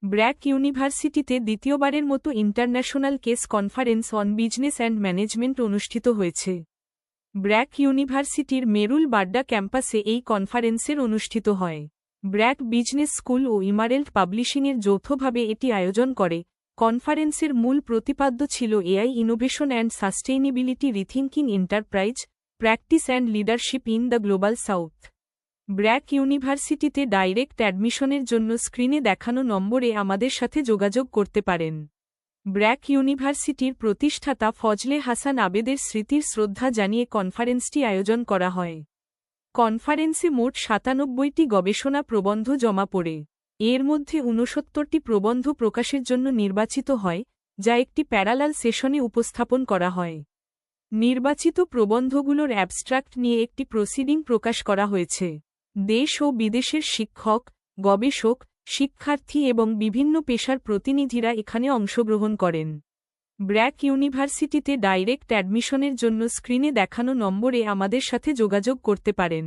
ব্র্যাক ইউনিভার্সিটিতে দ্বিতীয়বারের মতো international case conference on business and management অনুষ্ঠিত হয়েছে। ব্র্যাক ইউনিভার্সিটির মেরুল বাড্ডা ক্যাম্পাসে এই কনফারেন্সের অনুষ্ঠিত হয়। ব্র্যাক বিজনেস স্কুল ও ইমারেল্ট পাবলিশিংয়ের যৌথভাবে এটি আয়োজন করে। কনফারেন্সের মূল প্রতিপাদ্য ছিল AI innovation and sustainability rethinking enterprise practice and leadership in the global south. BRAC ইউনিভার্সিটিতে ডাইরেক্ট অ্যাডমিশনের জন্য স্ক্রিনে দেখানো নম্বরে আমাদের সাথে যোগাযোগ করতে পারেন। ব্র্যাক ইউনিভার্সিটির প্রতিষ্ঠাতা ফজলে হাসান আবেদের স্মৃতির শ্রদ্ধা জানিয়ে কনফারেন্সটি আয়োজন করা হয়। কনফারেন্সে মোট ৯৭টি গবেষণা প্রবন্ধ জমা পড়ে। এর মধ্যে ৬৯টি প্রবন্ধ প্রকাশের জন্য নির্বাচিত হয়, যা একটি প্যারালাল সেশনে উপস্থাপন করা হয়। নির্বাচিত প্রবন্ধগুলোর অ্যাবস্ট্রাক্ট নিয়ে একটি প্রসিডিং প্রকাশ করা হয়েছে। দেশ ও বিদেশের শিক্ষক, গবেষক, শিক্ষার্থী এবং বিভিন্ন পেশার প্রতিনিধিরা এখানে অংশগ্রহণ করেন। ব্র্যাক ইউনিভার্সিটিতে ডাইরেক্ট অ্যাডমিশনের জন্য স্ক্রিনে দেখানো নম্বরে আমাদের সাথে যোগাযোগ করতে পারেন।